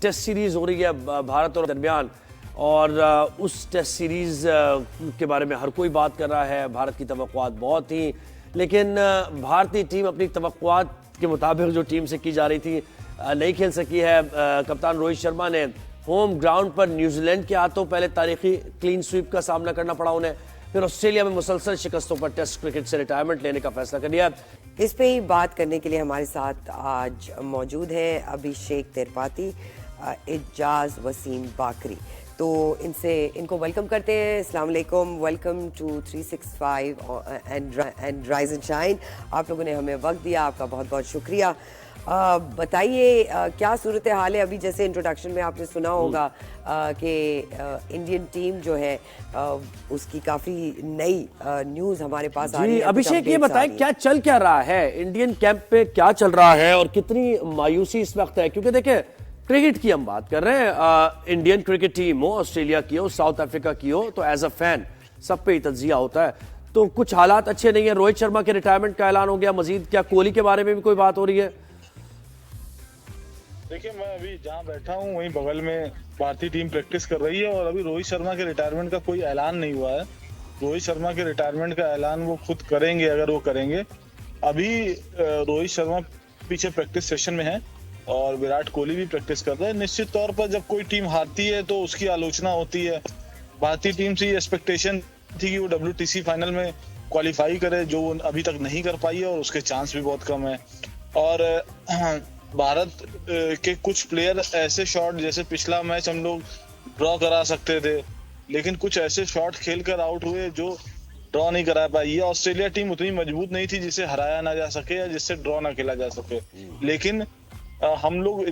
Test series हो रही है भारत और दरमियान, और उस टेस्ट सीरीज के बारे में हर कोई बात कर रहा है। भारत की तवक्कुआत बहुत थी, लेकिन भारतीय टीम अपनी तवक्कुआत के मुताबिक जो टीम से की जा रही थी नहीं खेल सकी है। कप्तान रोहित शर्मा ने होम ग्राउंड पर न्यूजीलैंड के हाथों पहले तारीखी क्लीन स्वीप का सामना करना पड़ा उन्हें, फिर ऑस्ट्रेलिया में मुसलसल शिकस्तों पर टेस्ट क्रिकेट से रिटायरमेंट लेने का फैसला कर लिया। इस पे ही बात करने के लिए हमारे साथ आज मौजूद है अभिषेक त्रिपाठी, एजाज वसीम बाकरी। तो इनको वेलकम करते हैं। अस्सलाम वालेकुम, welcome to 365 and rise and shine. आप लोगों ने हमें वक्त दिया, आपका बहुत बहुत शुक्रिया। बताइए क्या सूरत हाल है अभी? जैसे इंट्रोडक्शन में आपने सुना होगा कि इंडियन टीम जो है उसकी काफ़ी नई न्यूज़ हमारे पास आ रही है। अभिषेक, ये बताएं क्या रहा है इंडियन कैंप पे, क्या चल रहा है और कितनी मायूसी इस वक्त है? क्योंकि देखिए, क्रिकेट की हम बात कर रहे हैं, इंडियन क्रिकेट टीम हो, ऑस्ट्रेलिया की हो, साउथ अफ्रीका की हो, तो एज अ फैन सब पे ही तज्जिया होता है। तो कुछ हालात अच्छे नहीं है। रोहित शर्मा के रिटायरमेंट का ऐलान हो गया, मजीद क्या कोहली के बारे में भी कोई बात हो रही है? देखिए, मैं अभी जहाँ बैठा हूँ वहीं बगल में भारतीय टीम प्रैक्टिस कर रही है और अभी रोहित शर्मा के रिटायरमेंट का कोई ऐलान नहीं हुआ है। रोहित शर्मा के रिटायरमेंट का ऐलान वो खुद करेंगे, अगर वो करेंगे। अभी रोहित शर्मा पीछे प्रैक्टिस सेशन में है और विराट कोहली भी प्रैक्टिस कर रहे हैं। निश्चित तौर पर जब कोई टीम हारती है तो उसकी आलोचना होती है। भारतीय टीम से ये एक्सपेक्टेशन थी कि वो WTC फाइनल में क्वालिफाई करे, जो वो अभी तक नहीं कर पाई है और उसके चांस भी बहुत कम है। और भारत के कुछ प्लेयर ऐसे शॉट, जैसे पिछला मैच हम लोग ड्रॉ करा सकते थे, लेकिन कुछ ऐसे शॉट खेलकर आउट हुए जो ड्रॉ नहीं करा पाई। ये ऑस्ट्रेलिया टीम उतनी मजबूत नहीं थी जिसे हराया ना जा सके या जिससे ड्रॉ ना खेला जा सके। लेकिन हम लोग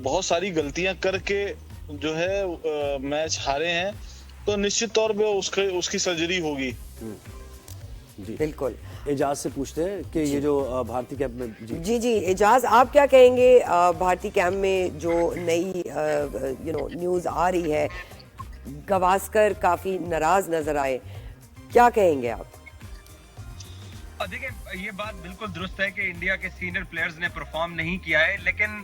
बहुत सारी गलतियां करके जो है मैच हारे हैं, तो निश्चित तौर पे उसकी सर्जरी होगी। बिल्कुल। एजाज से पूछते हैं कि ये जो भारतीय कैंप में जी एजाज, आप क्या कहेंगे? भारतीय कैंप में जो नई न्यूज़ आ रही है, गवास्कर काफ़ी नाराज नजर आए, क्या कहेंगे आप? देखिए, ये बात बिल्कुल दुरुस्त है कि इंडिया के सीनियर प्लेयर्स ने परफॉर्म नहीं किया है, लेकिन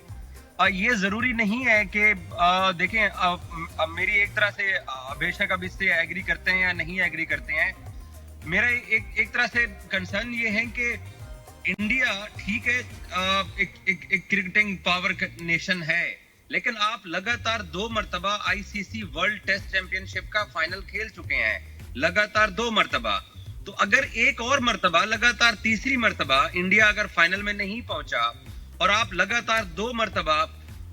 ये जरूरी नहीं है कि देखें, मेरी एक तरह से बेशक अब इससे एग्री करते हैं या नहीं एग्री करते हैं, मेरा एक तरह से कंसर्न ये है कि इंडिया ठीक है, एक क्रिकेटिंग पावर नेशन है, लेकिन आप लगातार 2 मरतबा ICC वर्ल्ड टेस्ट चैंपियनशिप का फाइनल खेल चुके हैं, लगातार 2 मरतबा। तो अगर एक और मरतबा, लगातार तीसरी मरतबा इंडिया अगर फाइनल में नहीं पहुंचा और आप लगातार 2 मरतबा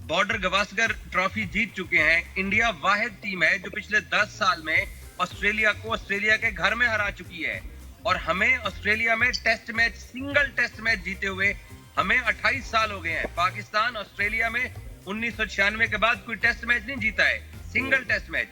बॉर्डर गवास्कर ट्रॉफी जीत चुके हैं, इंडिया वाहिद टीम है जो पिछले 10 साल में ऑस्ट्रेलिया को ऑस्ट्रेलिया के घर में हरा चुकी है। और हमें ऑस्ट्रेलिया में test match, single test match जीते हुए हमें 28 साल हो गए हैं। पाकिस्तान ऑस्ट्रेलिया में 1996 के बाद कोई टेस्ट मैच नहीं जीता है, सिंगल टेस्ट मैच।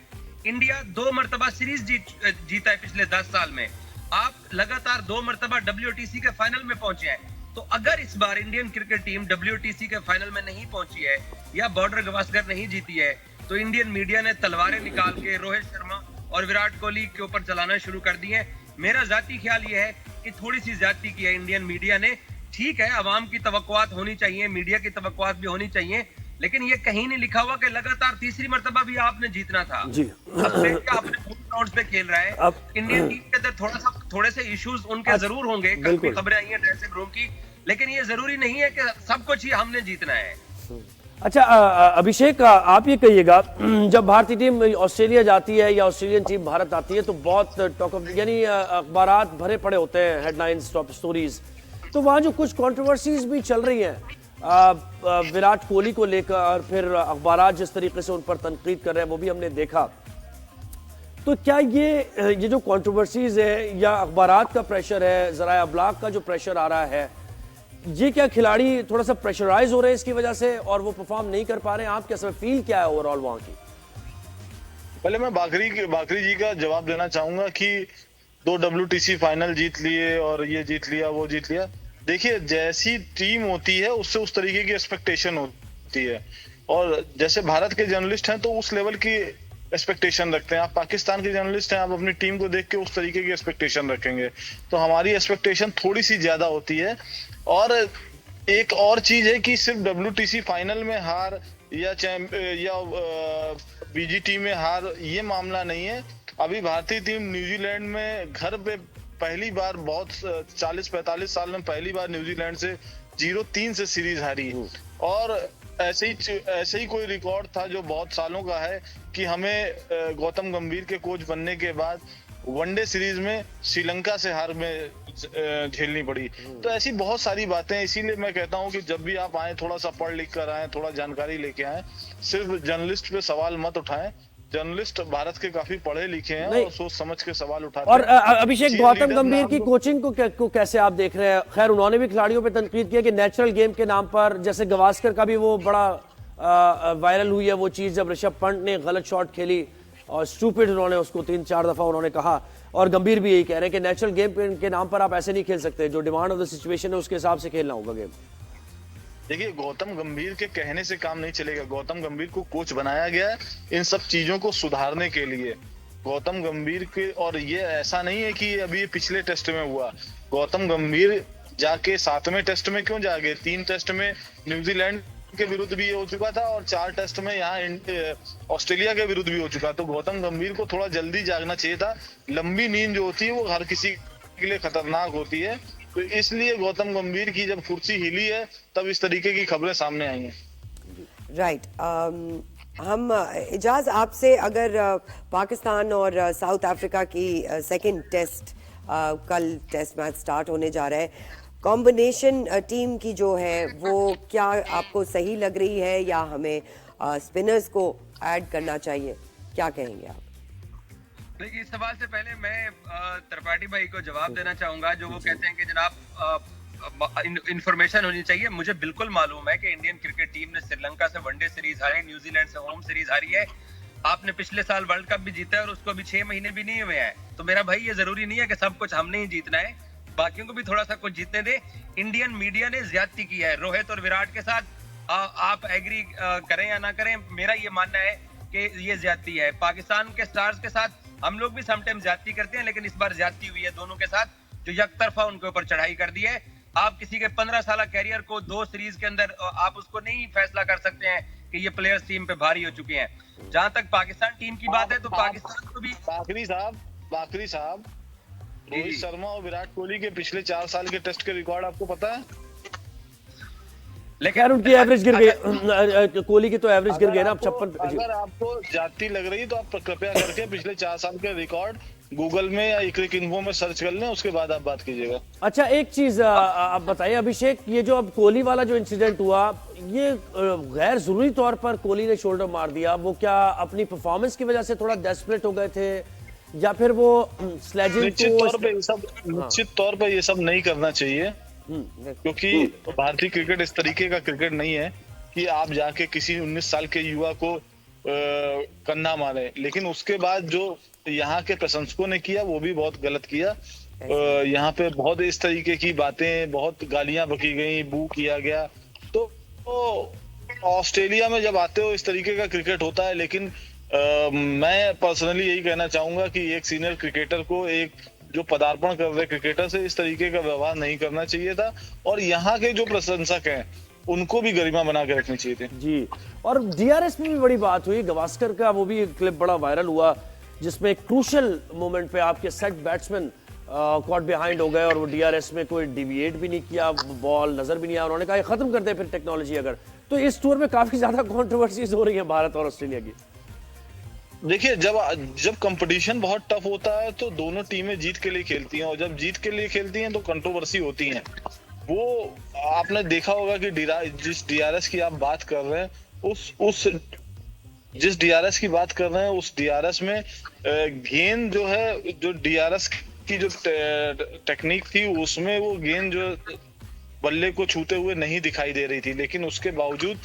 इंडिया 2 मरतबा सीरीज जीता है पिछले 10 साल में। आप लगातार 2 मरतबा WTC के फाइनल में पहुंचे हैं। तो अगर इस बार इंडियन क्रिकेट टीम WTC के फाइनल में नहीं पहुंची है या बॉर्डर गवास्कर नहीं जीती है, तो इंडियन मीडिया ने तलवारें निकाल के रोहित शर्मा और विराट कोहली के ऊपर चलाना शुरू कर दिए हैं। मेरा जाती ख्याल ये है कि थोड़ी सी ज्यादती की है इंडियन मीडिया ने। ठीक है, अवाम की तवक्कुआत होनी चाहिए, मीडिया की तवक्कुआत भी होनी चाहिए, लेकिन ये कहीं नहीं लिखा हुआ कि लगातार तीसरी मरतबा भी आपने जीतना था। जी, अपने ग्राउंड पे खेल रहा है। अब इंडियन टीम के अंदर थोड़े से इश्यूज उनके जरूर होंगे, काफी खबरें आई हैं ड्रेसिंग रूम की, लेकिन ये जरूरी नहीं है कि सब कुछ ही हमने जीतना है। अच्छा, अभिषेक, आप ये कहिएगा, जब भारतीय टीम ऑस्ट्रेलिया जाती है या ऑस्ट्रेलियन टीम भारत आती है तो बहुत टॉक ऑफ, यानी अखबारात भरे पड़े होते हैं, हेडलाइंस, टॉप स्टोरीज। तो वहाँ जो कुछ कंट्रोवर्सीज भी चल रही हैं विराट कोहली को लेकर, फिर अखबारात जिस तरीके से उन पर तनकीद कर रहे हैं वो भी हमने देखा। तो क्या ये जो कंट्रोवर्सीज है या अखबारात का प्रेशर है, ज़राए अबलाग का जो प्रेशर आ रहा है, ये क्या खिलाड़ी थोड़ा सा प्रेशराइज हो रहे हैं इसकी वजह से और वो परफॉर्म नहीं कर पा रहे हैं? आप क्या फील क्या है ओवरऑल वहां की? पहले मैं बाकरी जी का जवाब देना चाहूंगा कि 2 WTC फाइनल जीत लिए और ये जीत लिया, वो जीत लिया। देखिए, जैसी टीम होती है उससे उस तरीके की एक्सपेक्टेशन होती है, और जैसे भारत के जर्नलिस्ट हैं तो उस लेवल की एक्सपेक्टेशन रखते हैं। आप पाकिस्तान के जर्नलिस्ट हैं, आप अपनी टीम को देख के उस तरीके की एक्सपेक्टेशन रखेंगे। तो हमारी एक्सपेक्टेशन थोड़ी सी ज्यादा होती है। और एक और चीज है कि सिर्फ WTC फाइनल में हार या बीजीटी में हार, ये मामला नहीं है। अभी भारतीय टीम न्यूजीलैंड में घर पे पहली बार, बहुत 40-45 साल में पहली बार न्यूजीलैंड से 0-3 से सीरीज हारी। और ऐसे ही कोई रिकॉर्ड था जो बहुत सालों का है कि हमें गौतम गंभीर के कोच बनने के बाद वनडे सीरीज में श्रीलंका से हार में झेलनी पड़ी। तो ऐसी बहुत सारी बातें हैं, इसीलिए मैं कहता हूं कि जब भी आप आए थोड़ा सा पढ़ लिख कर आए, थोड़ा जानकारी लेके आए, सिर्फ जर्नलिस्ट पे सवाल मत उठाएं। जर्नलिस्ट भारत के काफी पढ़े लिखे हैं और सोच समझ के सवाल उठाते और हैं। अभिषेक, गौतम गंभीर की कोचिंग को कैसे आप देख रहे हैं? खैर, उन्होंने भी खिलाड़ियों पे तनकीद किया कि नेचुरल गेम के नाम पर, जैसे गवास्कर का भी वो बड़ा वायरल हुई है वो चीज जब ऋषभ पंत ने गलत शॉट खेली और स्टूपिड उन्होंने उसको 3-4 दफा उन्होंने कहा। और गंभीर भी यही कह रहे हैं कि नेचुरल गेम के नाम पर आप ऐसे नहीं खेल सकते, जो डिमांड ऑफ द सिचुएशन है उसके हिसाब से खेलना होगा गेम। देखिए, गौतम गंभीर के कहने से काम नहीं चलेगा। गौतम गंभीर को कोच बनाया गया है इन सब चीजों को सुधारने के लिए। गौतम गंभीर के, और ये ऐसा नहीं है कि अभी पिछले टेस्ट में हुआ। गौतम गंभीर जाके 7वें टेस्ट में क्यों जागे? 3 टेस्ट में न्यूजीलैंड के विरुद्ध भी हो चुका था और 4 टेस्ट में यहाँ ऑस्ट्रेलिया के विरुद्ध भी हो चुका। तो गौतम गंभीर को थोड़ा जल्दी जागना चाहिए था। लंबी नींद जो होती है वो हर किसी के लिए खतरनाक होती है, तो इसलिए गौतम गंभीर की जब कुर्सी हिली है तब इस तरीके की खबरें सामने आई हैं। राइट। हम इजाज आपसे, अगर पाकिस्तान और साउथ अफ्रीका की सेकंड टेस्ट, कल टेस्ट मैच स्टार्ट होने जा रहा है, कॉम्बिनेशन टीम की जो है वो क्या आपको सही लग रही है या हमें स्पिनर्स को ऐड करना चाहिए? क्या कहेंगे आप? देखिए, इस सवाल से पहले मैं त्रिपाठी भाई को जवाब देना चाहूंगा, जो वो कहते हैं कि जनाब इंफॉर्मेशन होनी चाहिए। मुझे बिल्कुल मालूम है कि इंडियन क्रिकेट टीम ने श्रीलंका से वनडे सीरीज हारी, न्यूजीलैंड से होम सीरीज हारी है। आपने पिछले साल वर्ल्ड कप भी जीता है और उसको अभी 6 महीने भी नहीं हुए हैं। तो मेरा भाई, ये जरूरी नहीं है कि सब कुछ हमने ही जीतना है, बाकियों को भी थोड़ा सा कुछ जीतने दे। इंडियन मीडिया ने ज्यादती की है रोहित और विराट के साथ। आप एग्री करें या ना करें, मेरा ये मानना है कि ये ज्यादती है। पाकिस्तान के स्टार्स के साथ हम लोग भी समटाइम ज्यादती करते हैं, लेकिन इस बार ज्यादती हुई है दोनों के साथ, जो यकतरफा उनके ऊपर चढ़ाई कर दी है। आप किसी के 15 साल कैरियर को 2 सीरीज के अंदर आप उसको नहीं फैसला कर सकते हैं कि ये प्लेयर्स टीम पे भारी हो चुके हैं। जहां तक पाकिस्तान टीम की बात है, तो पाकिस्तान को भी बाकरी साहब, रोहित शर्मा और विराट कोहली के पिछले 4 साल के टेस्ट के रिकॉर्ड आपको पता है? लेकिन उनकी एवरेज गिर गई, कोहली की तो एवरेज गिर गई ना, 56। अगर आपको जाती लग रही तो आप कृपया करके पिछले 4 साल के रिकॉर्ड गूगल में या क्रिक इन्फो में सर्च कर लें, उसके बाद आप बात कीजिएगा। अच्छा, एक चीज आप बताइए अभिषेक, ये जो अब कोहली वाला जो इंसिडेंट हुआ, ये गैर जरूरी तौर पर कोहली ने शोल्डर मार दिया, वो क्या अपनी परफॉर्मेंस की वजह से थोड़ा डेस्परेट हो गए थे, या फिर वो स्लेजिंग निश्चित तौर पे ये सब नहीं करना चाहिए, क्योंकि भारतीय क्रिकेट इस तरीके का क्रिकेट नहीं है कि आप जाके किसी 19 साल के युवा को कंधा मारे। लेकिन उसके बाद जो यहाँ के प्रशंसकों ने किया वो भी बहुत गलत किया। यहाँ पे बहुत इस तरीके की बातें, बहुत गालियां बकी गई, बू किया गया। तो ऑस्ट्रेलिया में जब आते हो इस तरीके का क्रिकेट होता है। लेकिन मैं पर्सनली यही कहना चाहूंगा कि एक सीनियर क्रिकेटर को, एक जो पदार्पण कर रहे क्रिकेटर से इस तरीके का व्यवहार नहीं करना चाहिए था, और यहाँ के जो प्रशंसक हैं उनको भी गरिमा बना के रखनी चाहिए थी। जी, और डीआरएस में भी बड़ी बात हुई, गवास्कर का वो भी क्लिप बड़ा वायरल हुआ, जिसमें क्रूशल मोमेंट पे आपके सेट बैट्समैन कॉट बिहाइंड हो गए और वो डीआरएस में कोई डिविएट भी नहीं किया, बॉल नजर भी नहीं आया, उन्होंने कहा खत्म कर दे फिर टेक्नोलॉजी अगर। तो इस टूर में काफी ज्यादा कंट्रोवर्सीज हो रही है भारत और ऑस्ट्रेलिया की। देखिए, जब कंपटीशन बहुत टफ होता है तो दोनों टीमें जीत के लिए खेलती हैं, और जब जीत के लिए खेलती हैं तो कंट्रोवर्सी होती है। वो आपने देखा होगा कि जिस डीआरएस की आप बात कर रहे हैं, जिस डीआरएस की बात कर रहे हैं उस डीआरएस में गेंद जो है, जो डीआरएस की जो टेक्निक थी उसमें वो गेंद जो बल्ले को छूते हुए नहीं दिखाई दे रही थी, लेकिन उसके बावजूद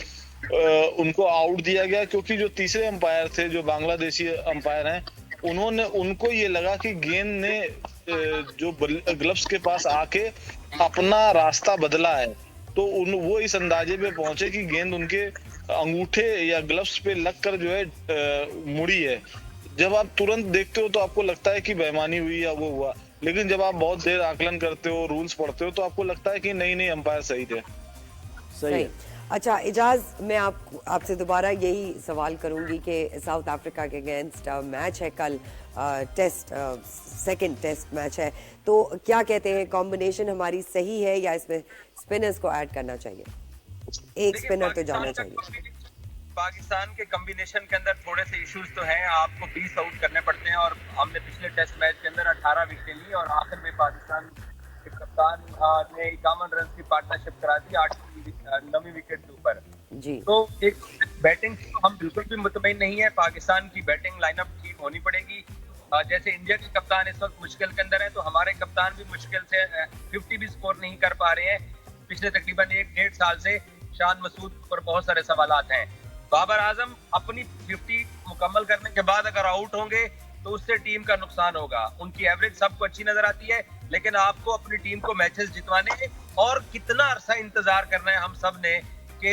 उनको आउट दिया गया, क्योंकि जो तीसरे अंपायर थे, जो बांग्लादेशी अंपायर हैं, उनको ये लगा कि गेंद ने जो ग्लव्स के पास आके अपना रास्ता बदला है। तो वो इस अंदाजे पे पहुंचे कि गेंद उनके अंगूठे या ग्लव्स पे लगकर जो है मुड़ी है। जब आप तुरंत देखते हो तो आपको लगता है कि बेईमानी हुई या वो हुआ, लेकिन जब आप बहुत देर आकलन करते हो, रूल्स पढ़ते हो, तो आपको लगता है कि नहीं अंपायर सही थे। सही है। अच्छा इजाज, मैं आपसे दोबारा यही सवाल करूंगी कि साउथ अफ्रीका के अगेंस्ट मैच है कल, टेस्ट सेकंड टेस्ट मैच है, तो क्या कहते हैं, कॉम्बिनेशन हमारी सही है या इसमें स्पिनर्स को ऐड करना चाहिए? एक स्पिनर तो जाना चाहिए। पाकिस्तान के कॉम्बिनेशन के अंदर थोड़े से इश्यूज तो हैं, आपको 20 आउट करने पड़ते हैं और हमने पिछले टेस्ट मैच के अंदर 18 विकेट ली और आखिर में पाकिस्तान के कप्तान ने 51 रन की पार्टनरशिप करा दी 9वीं विकेट के ऊपर जी। तो एक बैटिंग हम बिल्कुल भी मुतमईन नहीं है, पाकिस्तान की बैटिंग लाइनअप ठीक होनी पड़ेगी। जैसे इंडिया के कप्तान इस वक्त मुश्किल के अंदर है, तो हमारे कप्तान भी मुश्किल से 50 भी स्कोर नहीं कर पा रहे हैं। पिछले तकरीबन 1-1.5 साल से शान मसूद पर बहुत सारे सवालात हैं। बाबर आजम अपनी 50 मुकम्मल करने के बाद अगर आउट होंगे तो उससे टीम का नुकसान होगा। उनकी एवरेज सबको अच्छी नजर आती है, लेकिन आपको अपनी टीम को मैचेस जितवाने हैं और कितना अरसा इंतजार करना है हम सब ने कि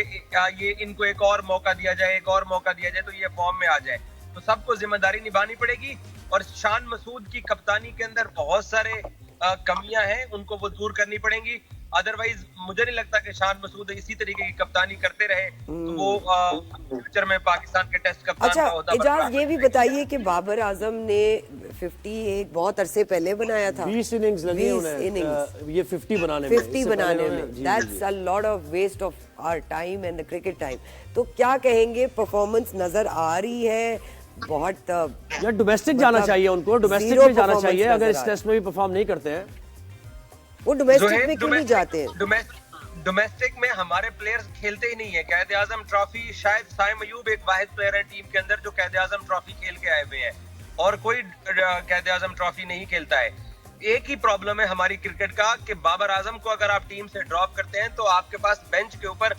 ये इनको एक और मौका दिया जाए, एक और मौका दिया जाए तो ये फॉर्म में आ जाए। तो सबको जिम्मेदारी निभानी पड़ेगी और शान मसूद की कप्तानी के अंदर बहुत सारे कमियां हैं, उनको वो दूर करनी पड़ेंगी। अदरवाइज मुझे नहीं लगता कि शान मसूद इसी तरीके की कप्तानी करते रहे तो वो फ्यूचर में पाकिस्तान के टेस्ट कप्तान अच्छा का होता। इजाज, ये भी बताइए कि बाबर आजम ने 50 एक बहुत अरसे पहले बनाया था, 20 इनिंग्स लगी उन्हें ये 50 बनाने में, 50 बनाने में। That's a lot of waste of our time and the cricket time. तो क्या कहेंगे, परफॉर्मेंस नजर आ रही है? बहुत या डोमेस्टिक जाना चाहिए उनको, डोमेस्टिक में जाना चाहिए अगर इस टेस्ट में भी परफॉर्म नहीं करते हैं। वो डोमेस्टिक में क्यों नहीं जाते हैं? डोमेस्टिक में हमारे प्लेयर्स खेलते ही नहीं है। कैद आजम ट्रॉफी शायद साइम अयूब एक वाहिद प्लेयर है टीम के अंदर जो कैद आजम ट्रॉफी खेल के आए हुए हैं और कोई कैद आजम ट्रॉफी नहीं खेलता है। एक ही प्रॉब्लम है हमारी क्रिकेट का कि बाबर आजम को अगर आप टीम से ड्रॉप करते हैं तो आपके पास बेंच के ऊपर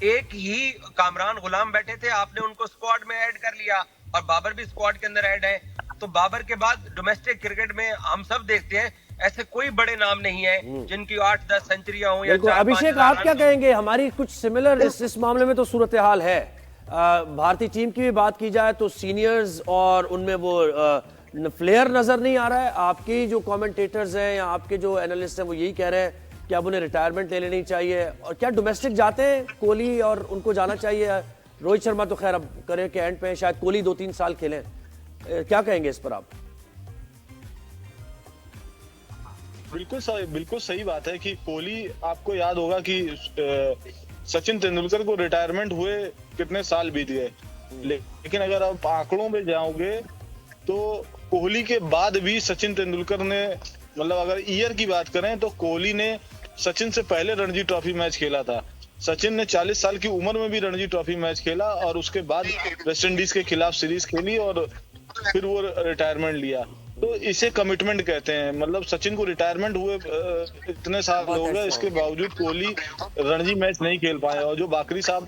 एक ही कामरान गुलाम बैठे थे, आपने उनको स्क्वाड में ऐड कर लिया और बाबर भी स्क्वाड के अंदर ऐड है। तो बाबर के बाद डोमेस्टिक क्रिकेट में हम सब देखते हैं ऐसे कोई बड़े नाम नहीं है जिनकी 8-10 सेंचुरियां हो या 4-5 अभिषेक, आप क्या कहेंगे? हमारी कुछ सिमिलर इस मामले में तो सूरत हाल है। भारतीय टीम की भी बात की जाए तो सीनियर्स और उनमें वो फ्लेयर नजर नहीं आ रहा है। आपके जो कमेंटेटर्स हैं या आपके जो एनालिस्ट हैं वो यही कह रहे हैं कि अब उन्हें रिटायरमेंट ले लेनी चाहिए। और क्या डोमेस्टिक जाते हैं कोहली और उनको जाना चाहिए? रोहित शर्मा तो खैर अब करियर के एंड पे, शायद कोहली 2-3 साल खेलें। क्या कहेंगे इस पर आप? बिल्कुल सही बात है कि कोहली, आपको याद होगा कि सचिन तेंदुलकर को रिटायरमेंट हुए कितने साल बीत गए, लेकिन अगर आप आंकड़ों में जाओगे तो कोहली के बाद भी सचिन तेंदुलकर ने, मतलब अगर ईयर की बात करें तो कोहली ने सचिन से पहले रणजी ट्रॉफी मैच खेला था। सचिन ने 40 साल की उम्र में भी रणजी ट्रॉफी मैच खेला और उसके बाद वेस्ट इंडीज के खिलाफ सीरीज खेली और फिर वो रिटायरमेंट लिया। तो इसे कमिटमेंट कहते हैं। मतलब सचिन को रिटायरमेंट हुए इतने साल हो गए, इसके बावजूद कोहली रणजी मैच नहीं खेल पाए। और जो बाकरी साहब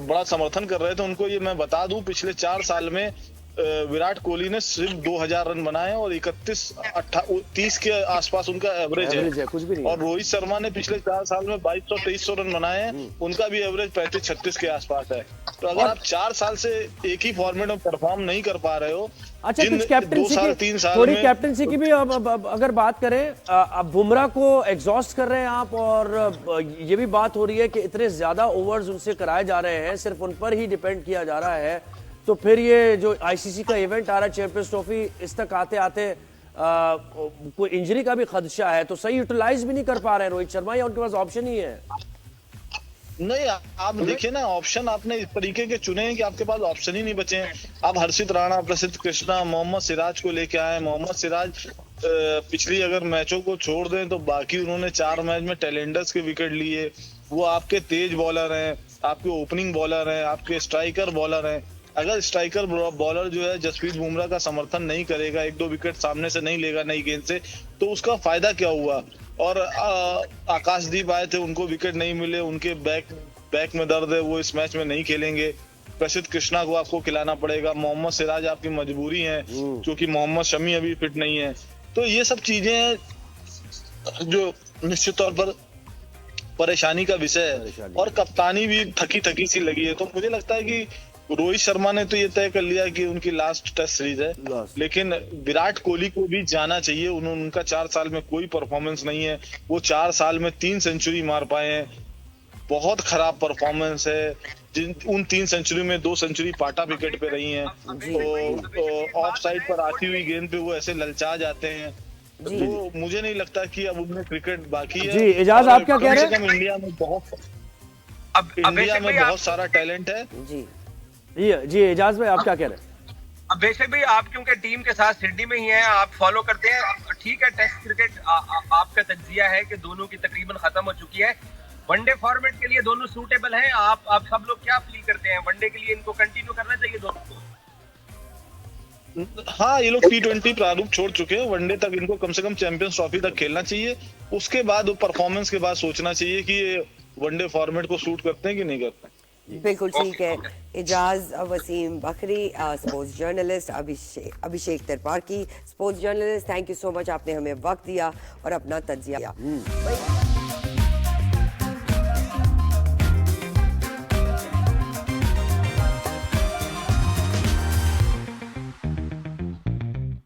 बड़ा समर्थन कर रहे थे उनको ये मैं बता दूं, पिछले 4 साल में विराट कोहली ने सिर्फ 2000 रन बनाए और 30 के आसपास उनका एवरेज है, कुछ भी नहीं। और रोहित शर्मा ने पिछले 4 साल में 2200-2300 रन बनाए हैं, उनका भी एवरेज 35-36 के आसपास है। तो अगर आप 4 साल से एक ही फॉर्मेट में परफॉर्म नहीं कर पा रहे हो, अच्छा कुछ कैप्टनसी की, थोड़ी कैप्टनसी की भी अब अगर बात करें, अब बुमराह को एग्जॉस्ट कर रहे हैं आप, और ये भी बात हो रही है कि इतने ज्यादा ओवर्स उनसे कराए जा रहे हैं, सिर्फ उन पर ही डिपेंड किया जा रहा है। तो फिर ये जो आईसीसी का इवेंट आ रहा है चैंपियंस ट्रॉफी, इस तक आते आते कोई इंजरी का भी खदशा है, तो सही यूटिलाइज भी नहीं कर पा रहे हैं रोहित शर्मा, या उनके पास ऑप्शन ही है? नहीं, आप देखिए ना, ऑप्शन आपने इस तरीके के चुने हैं कि आपके पास ऑप्शन ही नहीं बचे हैं। आप हर्षित राणा, प्रसिद्ध कृष्णा, मोहम्मद सिराज को लेके आए। मोहम्मद सिराज पिछली अगर मैचों को छोड़ दें तो बाकी उन्होंने 4 मैच में टेलेंडर्स के विकेट लिए। वो आपके तेज बॉलर हैं, आपके ओपनिंग बॉलर हैं, आपके स्ट्राइकर बॉलर हैं। अगर स्ट्राइकर बॉलर जो है जसप्रीत बुमराह का समर्थन नहीं करेगा, 1-2 विकेट सामने से नहीं लेगा नई गेंद से, तो उसका फायदा क्या हुआ? और आकाशदीप आए थे, उनको विकेट नहीं मिले, उनके बैक में दर्द है, वो इस मैच में नहीं खेलेंगे। प्रसिद्ध कृष्णा को आपको खिलाना पड़ेगा। मोहम्मद सिराज आपकी मजबूरी है क्योंकि मोहम्मद शमी अभी फिट नहीं है। तो ये सब चीजें हैं जो निश्चित तौर पर परेशानी का विषय है, और कप्तानी भी थकी सी लगी है। तो मुझे लगता है कि रोहित शर्मा ने तो ये तय कर लिया कि उनकी लास्ट टेस्ट सीरीज है, लेकिन विराट कोहली को भी जाना चाहिए। उनका 4 साल में कोई परफॉर्मेंस नहीं है। वो 4 साल में 3 सेंचुरी मार पाए हैं, बहुत खराब परफॉर्मेंस है। उन 3 सेंचुरी में 2 सेंचुरी पाटा विकेट पे रही हैं, तो ऑफ साइड पर आती हुई गेंद पे वो ऐसे ललचा जाते हैं। तो मुझे नहीं लगता कि अब उनमें क्रिकेट बाकी है। जी एजाज, आप क्या कह रहे हैं? इंडिया में बहुत सारा टैलेंट है। जी एजाज भाई, आप क्या कह रहे हैं? अब बेशक भाई, आप क्योंकि टीम के साथ सिडनी में ही हैं, आप फॉलो करते हैं, ठीक है। टेस्ट क्रिकेट आपका तज्जिया है कि दोनों की तकरीबन खत्म हो चुकी है। वनडे फॉर्मेट के लिए दोनों सूटेबल हैं। आप सब लोग क्या फील करते हैं? वनडे के लिए इनको कंटिन्यू करना चाहिए दोनों को? हाँ, ये लोग T20 प्रारूप छोड़ चुके हैं। वनडे तक इनको कम से कम चैंपियंस ट्रॉफी तक खेलना चाहिए। उसके बाद परफॉर्मेंस के बाद सोचना चाहिए कि ये वनडे फॉर्मेट को सूट करते हैं कि नहीं करते हैं। बिल्कुल ठीक है। एजाज वसीम बकरी, sports journalist, Abhishek Tripathi, sports journalist, thank you so much, आपने हमें वक्त दिया और अपना तज्जिया।